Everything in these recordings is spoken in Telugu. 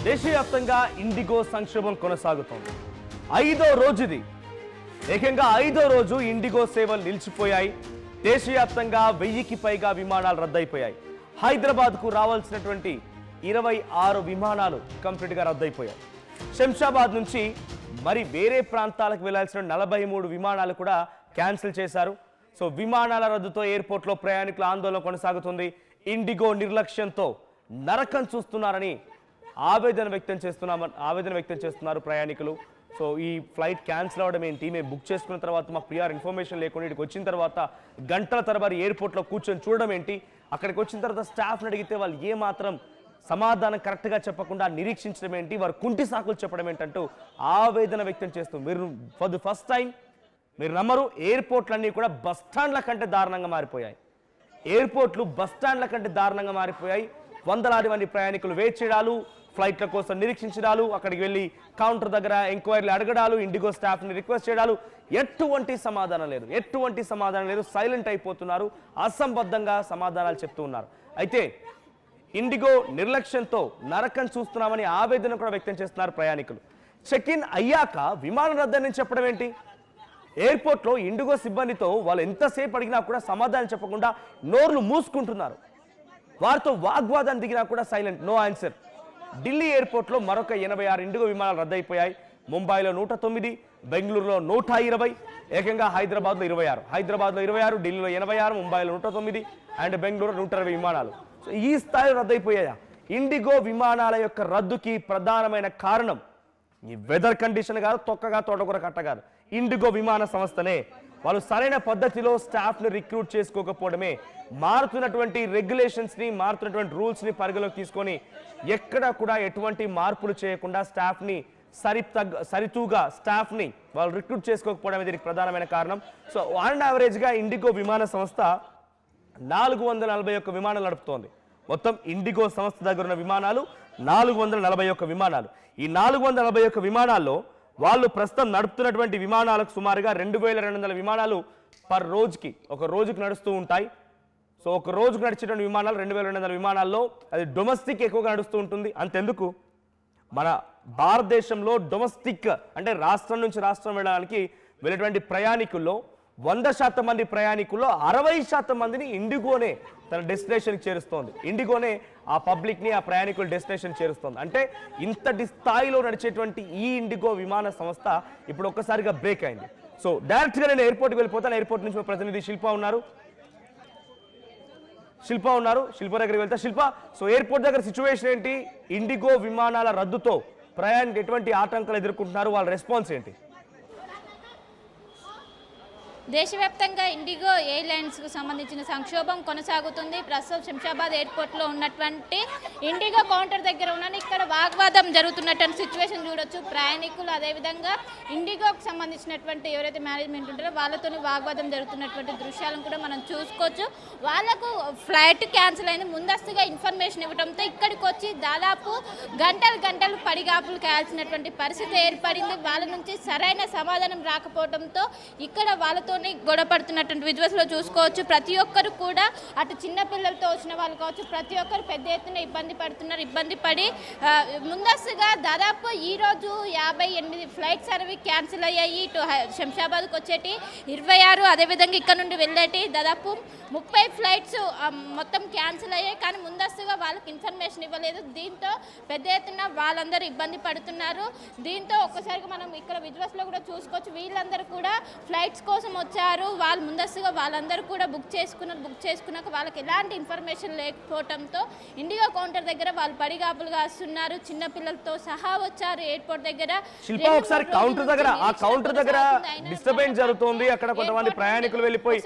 దేశవ్యాప్తంగా ఇండిగో సంక్షోభం కొనసాగుతోంది. 5వ రోజుది. ఏకంగా 5వ రోజు ఇండిగో సేవలు నిలిచిపోయాయి. దేశవ్యాప్తంగా 1000కి పైగా విమానాలు రద్దయిపోయాయి. హైదరాబాద్కు రావాల్సినటువంటి 26 విమానాలు కంప్లీట్గా రద్దయిపోయాయి. శంషాబాద్ నుంచి మరి వేరే ప్రాంతాలకు వెళ్లాల్సిన 43 విమానాలు కూడా క్యాన్సిల్ చేశారు. సో విమానాల రద్దుతో ఎయిర్పోర్ట్లో ప్రయాణికుల ఆందోళన కొనసాగుతుంది. ఇండిగో నిర్లక్ష్యంతో నరకం చూస్తున్నారని ఆవేదన వ్యక్తం చేస్తున్నారు ప్రయాణికులు. సో ఈ ఫ్లైట్ క్యాన్సిల్ అవ్వడం ఏంటి, మేము బుక్ చేసుకున్న తర్వాత మాకు ప్రియార్ ఇన్ఫర్మేషన్ లేకుండా ఇక్కడికి వచ్చిన తర్వాత గంటల తరబడి ఎయిర్పోర్ట్లో కూర్చొని చూడడం ఏంటి, అక్కడికి వచ్చిన తర్వాత స్టాఫ్ని అడిగితే వాళ్ళు ఏమాత్రం సమాధానం కరెక్ట్గా చెప్పకుండా నిరీక్షించడం ఏంటి, వారు కుంటి సాకులు చెప్పడం ఏంటంటూ ఆవేదన వ్యక్తం చేస్తూ ఫర్ ది ఫస్ట్ టైం మీరు నమ్మరు, ఎయిర్పోర్ట్లన్నీ కూడా బస్టాండ్ల కంటే దారుణంగా మారిపోయాయి. ఎయిర్పోర్ట్లు బస్టాండ్ల కంటే దారుణంగా మారిపోయాయి. వందలాది మంది ప్రయాణికులు వెయిట్ చేయడాలు, ఫ్లైట్ల కోసం నిరీక్షించడాలు, అక్కడికి వెళ్ళి కౌంటర్ దగ్గర ఎంక్వైరీలు అడగడాలు, ఇండిగో స్టాఫ్ని రిక్వెస్ట్ చేయడాలు, ఎటువంటి సమాధానం లేదు. సైలెంట్ అయిపోతున్నారు, అసంబద్ధంగా సమాధానాలు చెప్తూ ఉన్నారు. అయితే ఇండిగో నిర్లక్ష్యంతో నరకం చూస్తున్నామని ఆవేదన కూడా వ్యక్తం చేస్తున్నారు ప్రయాణికులు. చెక్ ఇన్ అయ్యాక విమానం రద్దని చెప్పడం ఏంటి? ఎయిర్పోర్ట్లో ఇండిగో సిబ్బందితో వాళ్ళు ఎంతసేపు అడిగినా కూడా సమాధానం చెప్పకుండా నోర్లు మూసుకుంటున్నారు. వారితో వాగ్వాదం దిగినా కూడా సైలెంట్, నో ఆన్సర్. ఢిల్లీ ఎయిర్పోర్ట్లో మరొక 86 ఇండిగో విమానాలు రద్దయిపోయాయి. ముంబైలో 109, బెంగళూరులో 120, ఏకంగా హైదరాబాద్లో 26, ఢిల్లీలో 86, ముంబైలో 109 అండ్ బెంగళూరు 120 విమానాలు. సో ఈ స్థాయిలో రద్దయిపోయాయా? ఇండిగో విమానాల యొక్క రద్దుకి ప్రధానమైన కారణం ఈ వెదర్ కండిషన్ కాదు, తొక్కగా తోటకూర కట్ట కాదు, ఇండిగో విమాన సంస్థనే. వాళ్ళు సరైన పద్ధతిలో స్టాఫ్ని రిక్రూట్ చేసుకోకపోవడమే. మారుతున్నటువంటి రెగ్యులేషన్స్ని, మారుతున్నటువంటి రూల్స్ని పరిగణలోకి తీసుకొని ఎక్కడా కూడా ఎటువంటి మార్పులు చేయకుండా స్టాఫ్ని సరితూగా స్టాఫ్ని వాళ్ళు రిక్రూట్ చేసుకోకపోవడమే దీనికి ప్రధానమైన కారణం. సో ఆన్ యావరేజ్గా ఇండిగో విమాన సంస్థ 441 విమానాలు నడుపుతోంది. మొత్తం ఇండిగో సంస్థ దగ్గర ఉన్న విమానాలు 441 విమానాలు. ఈ 441 విమానాల్లో వాళ్ళు ప్రస్తుతం నడుపుతున్నటువంటి విమానాలకు సుమారుగా 2200 విమానాలు పర్ రోజుకి ఒక రోజుకి నడుస్తూ ఉంటాయి. సో ఒక రోజుకు నడిచేటువంటి విమానాలు 2200 విమానాల్లో అది డొమెస్టిక్ ఎక్కువగా నడుస్తూ ఉంటుంది. అంతెందుకు, మన భారతదేశంలో డొమెస్టిక్ అంటే రాష్ట్రం నుంచి రాష్ట్రం వెళ్ళడానికి వెళ్ళేటువంటి ప్రయాణికుల్లో 100% మంది ప్రయాణికుల్లో 60% మందిని ఇండిగోనే తన డెస్టినేషన్కి చేరుస్తోంది. ఇండిగోనే ఆ పబ్లిక్ని, ఆ ప్రయాణికుల డెస్టినేషన్ చేరుస్తోంది. అంటే ఇంతటి స్థాయిలో నడిచేటువంటి ఈ ఇండిగో విమాన సంస్థ ఇప్పుడు ఒక్కసారిగా బ్రేక్ అయింది. సో డైరెక్ట్గా నేను ఎయిర్పోర్ట్కి వెళ్ళిపోతాను. ఎయిర్పోర్ట్ నుంచి ప్రతినిధి శిల్ప ఉన్నారు. శిల్ప దగ్గరికి వెళ్తా. శిల్ప, సో ఎయిర్పోర్ట్ దగ్గర సిచ్యువేషన్ ఏంటి? ఇండిగో విమానాల రద్దుతో ప్రయాణికులు ఎటువంటి ఆటంకాలు ఎదుర్కొంటున్నారు? వాళ్ళ రెస్పాన్స్ ఏంటి? దేశవ్యాప్తంగా ఇండిగో ఎయిర్లైన్స్కు సంబంధించిన సంక్షోభం కొనసాగుతుంది. ప్రస్తుతం శంషాబాద్ ఎయిర్పోర్ట్లో ఉన్నటువంటి ఇండిగో కౌంటర్ దగ్గర ఉన్నాను. ఇక్కడ వాగ్వాదం జరుగుతున్నటువంటి సిచ్యువేషన్ చూడొచ్చు. ప్రయాణికులు అదేవిధంగా ఇండిగోకి సంబంధించినటువంటి ఎవరైతే మేనేజ్మెంట్ ఉంటారో వాళ్ళతో వాగ్వాదం జరుగుతున్నటువంటి దృశ్యాలను కూడా మనం చూసుకోవచ్చు. వాళ్ళకు ఫ్లైట్ క్యాన్సిల్ అయింది, ముందస్తుగా ఇన్ఫర్మేషన్ ఇవ్వడంతో ఇక్కడికి వచ్చి దాదాపు గంటలు పడిగాపులు కాయాల్సినటువంటి పరిస్థితి ఏర్పడింది. వాళ్ళ నుంచి సరైన సమాధానం రాకపోవడంతో ఇక్కడ వాళ్ళతో గొడవపడుతున్నటువంటి విజువల్స్లో చూసుకోవచ్చు. ప్రతి ఒక్కరు కూడా అటు చిన్న పిల్లలతో వచ్చిన వాళ్ళు కావచ్చు, ప్రతి ఒక్కరు పెద్ద ఎత్తున ఇబ్బంది పడి ముందస్తుగా దాదాపు ఈరోజు 58 ఫ్లైట్స్ అనేవి క్యాన్సిల్ అయ్యాయి. ఇటు శంషాబాద్కి వచ్చేటి 26, అదేవిధంగా ఇక్కడ నుండి వెళ్ళేటి దాదాపు 30 ఫ్లైట్స్ మొత్తం క్యాన్సిల్ అయ్యాయి. కానీ ముందస్తుగా వాళ్ళకి ఇన్ఫర్మేషన్ ఇవ్వలేదు. దీంతో పెద్ద ఎత్తున వాళ్ళందరూ ఇబ్బంది పడుతున్నారు. దీంతో ఒక్కసారిగా మనం ఇక్కడ విజువల్స్లో కూడా చూసుకోవచ్చు. వీళ్ళందరూ కూడా ఫ్లైట్స్ కోసం వచ్చారు. వాళ్ళు ముందస్తుగా వాళ్ళందరూ కూడా బుక్ చేసుకున్నాక వాళ్ళకి ఎలాంటి ఇన్ఫర్మేషన్ లేకపోవడంతో ఇండిగో కౌంటర్ దగ్గర వాళ్ళు పడిగాపులుగా వస్తున్నారు. చిన్న పిల్లలతో సహా వచ్చారు ఎయిర్పోర్ట్ దగ్గర. శిల్ప, ఒకసారి కౌంటర్ దగ్గర డిస్టర్బెన్స్ జరుగుతుంది. అక్కడ కొంతమంది ప్రయాణికులు వెళ్ళిపోయి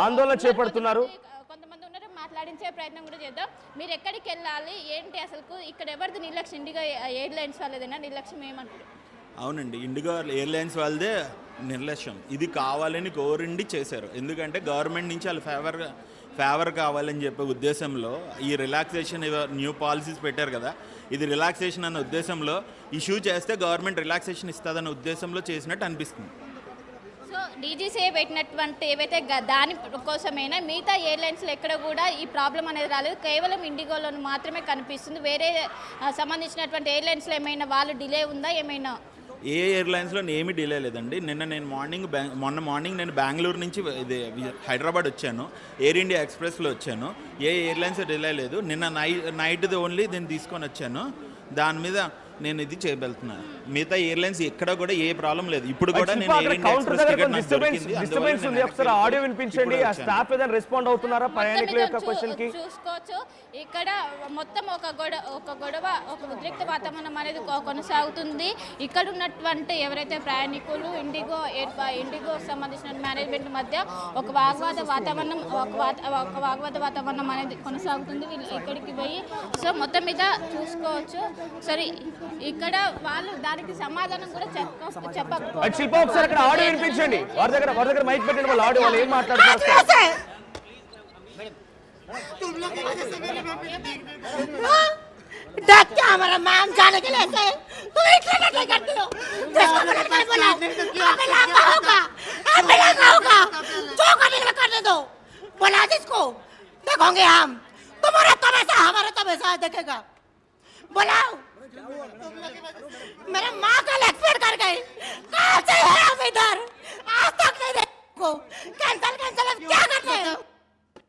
ఆందోళన చేపడుతున్నారు. కొంతమంది ఉన్నారు, మాట్లాడించే ప్రయత్నం కూడా చేద్దాం. మీరు ఎక్కడికి వెళ్ళాలి ఏంటి అసలు? ఇక్కడ ఎవరిది నిర్లక్ష్యం? ఇండిగో ఎయిర్లైన్స్ వాళ్ళదేనా నిర్లక్ష్యం? ఏమంటారు? అవునండి, ఇండిగో ఎయిర్లైన్స్ వాళ్ళదే నిర్లక్ష్యం. ఇది కావాలని కోరిండి చేశారు. ఎందుకంటే గవర్నమెంట్ నుంచి వాళ్ళు ఫేవర్ కావాలని చెప్పే ఉద్దేశంలో ఈ రిలాక్సేషన్ న్యూ పాలసీస్ పెట్టారు కదా, ఇది రిలాక్సేషన్ అనే ఉద్దేశంలో ఇష్యూ చేస్తే గవర్నమెంట్ రిలాక్సేషన్ ఇస్తుందన్న ఉద్దేశంలో చేసినట్టు అనిపిస్తుంది. సో డీజీసీఏ పెట్టినటువంటి ఏవైతే దాని కోసమైనా మిగతా ఎయిర్లైన్స్లో ఎక్కడ కూడా ఈ ప్రాబ్లం అనేది రాలేదు. కేవలం ఇండిగోలో మాత్రమే కనిపిస్తుంది. వేరే సంబంధించినటువంటి ఎయిర్లైన్స్లో ఏమైనా వాళ్ళు డిలే ఉందా ఏమైనా? ఏ ఎయిర్లైన్స్లో ఏమీ డిలే లేదండి. మొన్న మార్నింగ్ నేను బెంగళూరు నుంచి ఇది హైదరాబాద్ వచ్చాను. ఎయిర్ ఇండియా ఎక్స్ప్రెస్లో వచ్చాను. ఏ ఎయిర్లైన్స్ డిలే లేదు. నిన్న నైట్ది ఓన్లీ నేను తీసుకొని వచ్చాను. దాని మీద నేను ఇది చేయబెళ్తున్నాను. మిగతా ఎయిర్లైన్స్ ఎక్కడ కూడా ఏ ప్రాబ్లం లేదు. ఇప్పుడు కూడా నేను ఎయిర్ ఇండియా ఎక్స్ప్రెస్ టికెట్ నాకు దొరికింది. డిస్టర్బెన్స్ ఉంది. ఒకసారి ఆడియో వినిపించండి. ఆ స్టాఫ్ ఏదైనా రెస్పాండ్ అవుతున్నారా ప్రయాణికుల యొక్క క్వశ్చన్ కి? చూసుకోవచ్చు. ఇక్కడ మొత్తం ఒక గొడవ ఒక ఉద్రిక్త వాతావరణం అనేది కొనసాగుతుంది. ఇక్కడ ఉన్నటువంటి ఎవరైతే ప్రయాణికులు ఇండిగో సంబంధించిన మేనేజ్మెంట్ మధ్య ఒక వాగ్వాద వాతావరణం అనేది కొనసాగుతుంది. వీళ్ళు ఇక్కడికి పోయి సో మొత్తం మీద చూసుకోవచ్చు. సరే ఇక్కడ వాళ్ళు దానికి సమాధానం కూడా చెప్పకపోవచ్చు. శిల్ప ఒకసారి అక్కడ ఆడియో వినిపించండి. వారి దగ్గర మైక్ పెట్టండి. వాళ్ళు ఆడియో వాళ్ళు ఏం మాట్లాడుతున్నారు? डर क्या हमारा मैम जाने के लिए ऐसे तुम इतना नहीं करती हो जिसको मैंने कल बोला हमें लांगा होगा जो करने में करने दो बोला जिसको देखोगे हम तुम्हारा तमाशा हमारा तमाशा देखेगा बुलाओ मेरे माँ का एक्सपेक्ट कर गए कहाँ से है हम इधर आज तक नहीं देखो कैंसिल क्या करते हैं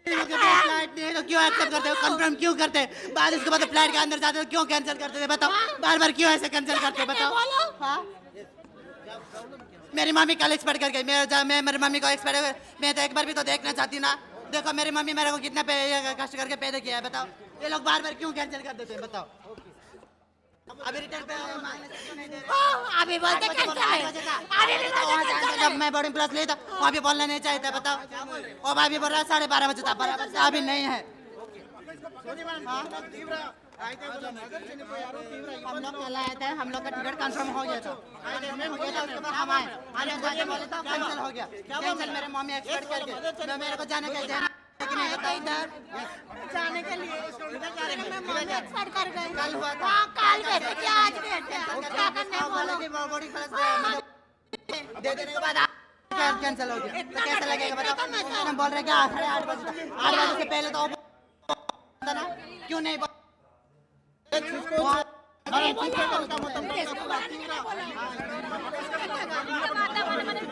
फ्लाइट नहीं तो क्यों एक्सेप्ट करते हो कंफर्म क्यों करते बाद उसके बाद फ्लाइट के अंदर जाते हो क्यों कैंसिल करते थे बताओ बार बार क्यों ऐसे कैंसिल करते बताओ हाँ मेरी मम्मी कल एक्सपेक्ट कर गई मैं मेरी मम्मी को एक्सपेक्ट मैं तो एक बार भी तो देखना चाहती ना देखो मेरी मम्मी मेरे को कितना कष्ट करके पैदा किया है बताओ ये लोग बार बार क्यों कैंसिल कर देते हैं बताओ अभी रिटर्न पे अभी बोलते जब मैं बोर्डिंग क्लास ली था वहाँ भी बोलना नहीं चाहिए था बताओ और भाई भी बोल रहा है 12:30 बजे था 12 बजे अभी नहीं है हम लोग कल आए थे हम लोग का टिकट कंफर्म हो गया था उसके बाद हम आए बोले तो कैंसिल हो गया कैंसिल मेरे मम्मी एक्सपेक्ट करके मेरे को जाने का लेकिन इधर जाने के लिए एक्सपेक्ट कर गए कल हुआ था कल वैसे क्या आज क्या करने बोले कि बॉडी क्लास दे देने के बाद कैंसिल हो गया तो कैसे लगेगा बताओ हम बोल रहे क्या 8:30 बजे से पहले तो ना क्यों नहीं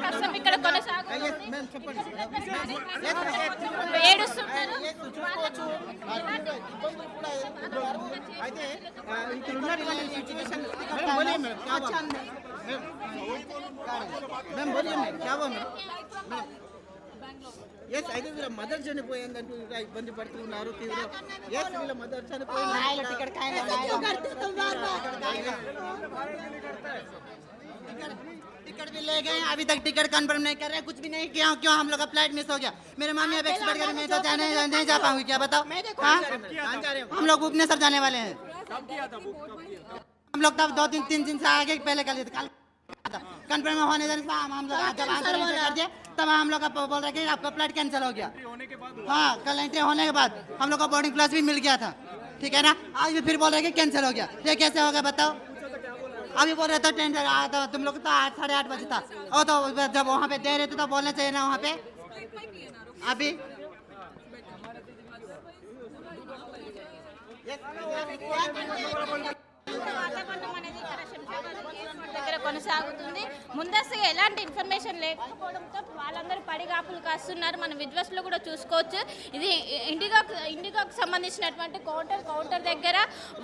ప్రస్తుతం ఇక్కడ కొనసాగుతుంది. ఏడుస్తున్నారు. అయితే ఇక్కడ ఉన్నటువంటి సిచువేషన్ మేము बोलिए मैम क्या हुआ मैम ఎస్ అయితే వీళ్ళ మదర్ చనిపోయిందంటూ ఇంకా ఇబ్బంది పడుతున్నారు తీవ్ర ఎస్ వీళ్ళ మదర్ చనిపోయింది टिकट भी ले गए अभी तक टिकट कंफर्म नहीं कर रहे कुछ भी नहीं किया क्यों हम लोग का फ्लाइट मिस हो गया मेरे मम्मी अब एक्सपेक्ट कर मैं तो नहीं जा पाऊंगी क्या बताओ हम लोग भुवनेश्वर जाने वाले हैं हम लोग तब 2-3 दिन से आगे पहले कर लिए कल कंफर्म होने हम लोग जब आंसर कर दिए तब हम लोग बोल रहे कि आपका फ्लाइट कैंसिल हो गया हाँ कल एंट्री होने के बाद हम लोग का बोर्डिंग क्लास भी मिल गया था ठीक है ना आज भी फिर बोल रहे कि कैंसिल हो गया ये कैसे हो गया बताओ अभी बोल रहे थे ट्रेन तो तुम लोग तो 8-8:30 बजे था और तो जब वहाँ पे दे रहे थे तो बोलना चाहिए ना वहाँ पे अभी వాతావరణం అనేది ఇక్కడ శంషాబాద్ ఎయిర్పోర్ట్ దగ్గర కొనసాగుతుంది. ముందస్తుగా ఎలాంటి ఇన్ఫర్మేషన్ లేకపోవడంతో వాళ్ళందరూ పడిగాపులు కాస్తున్నారు. మనం విజువల్స్లో కూడా చూసుకోవచ్చు. ఇది ఇండిగోకి సంబంధించినటువంటి కౌంటర్ దగ్గర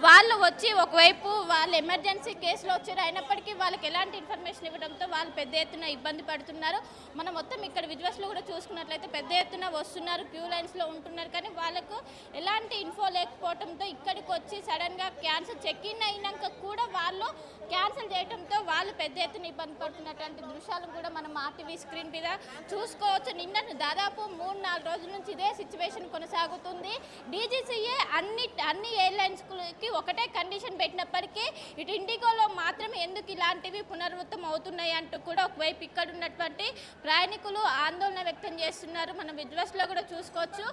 వాళ్ళు వచ్చి ఒకవైపు వాళ్ళు ఎమర్జెన్సీ కేసులో వచ్చారు. అయినప్పటికీ వాళ్ళకి ఎలాంటి ఇన్ఫర్మేషన్ ఇవ్వడంతో వాళ్ళు పెద్ద ఎత్తున ఇబ్బంది పడుతున్నారు. మనం మొత్తం ఇక్కడ విజువల్స్లో కూడా చూసుకున్నట్లయితే పెద్ద ఎత్తున వస్తున్నారు, క్యూ లైన్స్లో ఉంటున్నారు. కానీ వాళ్ళకు ఎలాంటి ఇన్ఫో లేకపోవడంతో ఇక్కడికి వచ్చి సడన్గా క్యాన్సిల్ చెక్ ఇన్ అయినాక కూడా వాళ్ళు క్యాన్సిల్ చేయడంతో వాళ్ళు పెద్ద ఎత్తున ఇబ్బంది పడుతున్నటువంటి దృశ్యాలను కూడా మనం ఆర్టీవీ స్క్రీన్ మీద చూసుకోవచ్చు. నిన్న దాదాపు 3-4 రోజుల నుంచి ఇదే సిచ్యువేషన్ కొనసాగుతుంది. డీజీసీఏ అన్ని ఎయిర్లైన్స్కి ఒకటే కండిషన్ పెట్టినప్పటికీ ఇటు ఇండిగోలో మాత్రమే ఎందుకు ఇలాంటివి పునరావృతం అవుతున్నాయి అంటూ కూడా ఒకవైపు ఇక్కడ ఉన్నటువంటి ప్రయాణికులు ఆందోళన వ్యక్తం చేస్తున్నారు. మనం విజువల్స్లో కూడా చూసుకోవచ్చు.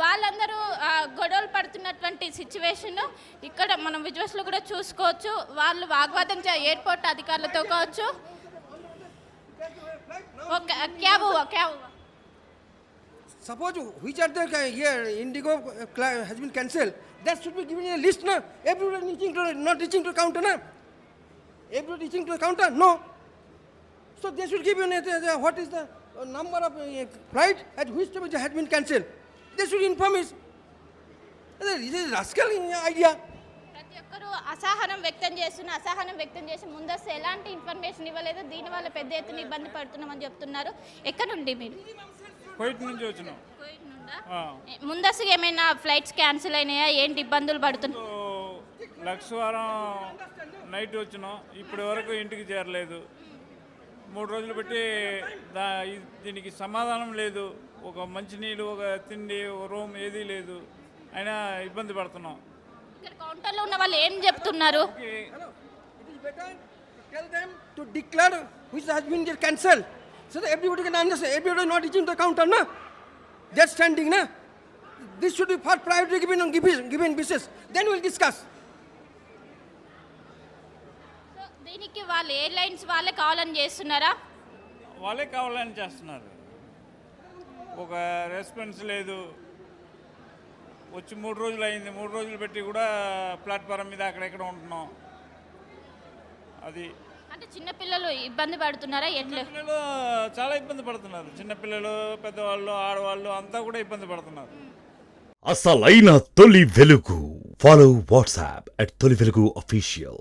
వాళ్ళందరూ గొడవలు పడుతున్నటువంటి సిచ్యువేషన్ ఇక్కడ మనం విజువల్స్లో కూడా చూసుకోవచ్చు. వాళ్ళు వాగ్వాదం ఎయిర్పోర్ట్ అధికారులతో కావచ్చు ओके क्या हुआ क्या हुआ Suppose which are the here Indigo has been cancelled. That should be given a list, na. Everybody reaching to not reaching to counter, na. Everybody reaching to the counter, no. So they should give you what is the number of flight at which time it has been cancelled. They should inform us. This is rascal idea. ప్రతి ఒక్కరూ అసహనం వ్యక్తం చేసి ముందస్తు ఎలాంటి ఇన్ఫర్మేషన్ ఇవ్వలేదు, దీనివల్ల పెద్ద ఎత్తున ఇబ్బంది పడుతున్నామని చెప్తున్నారు. ఎక్కడ నుండి మీరు? కోయిట్ నుంచి వచ్చినాం. కోయిట్ నుండా? ముందస్తుగా ఏమైనా ఫ్లైట్స్ క్యాన్సిల్ అయినాయా? ఏంటి ఇబ్బందులు పడుతున్నారు? లక్షవారం నైట్ వచ్చినాం, ఇప్పటి వరకు ఇంటికి చేరలేదు. 3 రోజులు బట్టి దీనికి సమాధానం లేదు. ఒక మంచినీళ్ళు, ఒక తిండి, ఒక రూమ్ ఏదీ లేదు. అయినా ఇబ్బంది పడుతున్నాం. ఇక్కడ కౌంటర్లో ఉన్న వాళ్ళు ఏం చెప్తున్నారు? It is better to tell them to declare which has been cancelled, so that everybody can understand. Everybody is not reaching the counter, na. Just standing, na. This should be first priority given basis. Then we'll discuss. So దీనికి వాళ్ళు ఎయిర్లైన్స్ వాళ్ళే కావాలని చేస్తున్నారా? వాళ్ళే కావాలని చేస్తున్నారు. ఒక రెస్పాన్స్ లేదు. వచ్చి 3 రోజులు అయింది. 3 రోజులు పెట్టి కూడా ప్లాట్ఫారం మీద అక్కడెక్కడ ఉంటున్నాం. అది అంటే చిన్నపిల్లలు ఇబ్బంది పడుతున్నారా? ఎట్లా? పిల్లలు చాలా ఇబ్బంది పడుతున్నారు. చిన్నపిల్లలు, పెద్దవాళ్ళు, ఆడవాళ్ళు అంతా కూడా ఇబ్బంది పడుతున్నారు. అసలైన తొలి వెలుగు. ఫాలో వాట్సాప్ @తొలి వెలుగు అఫీషియల్.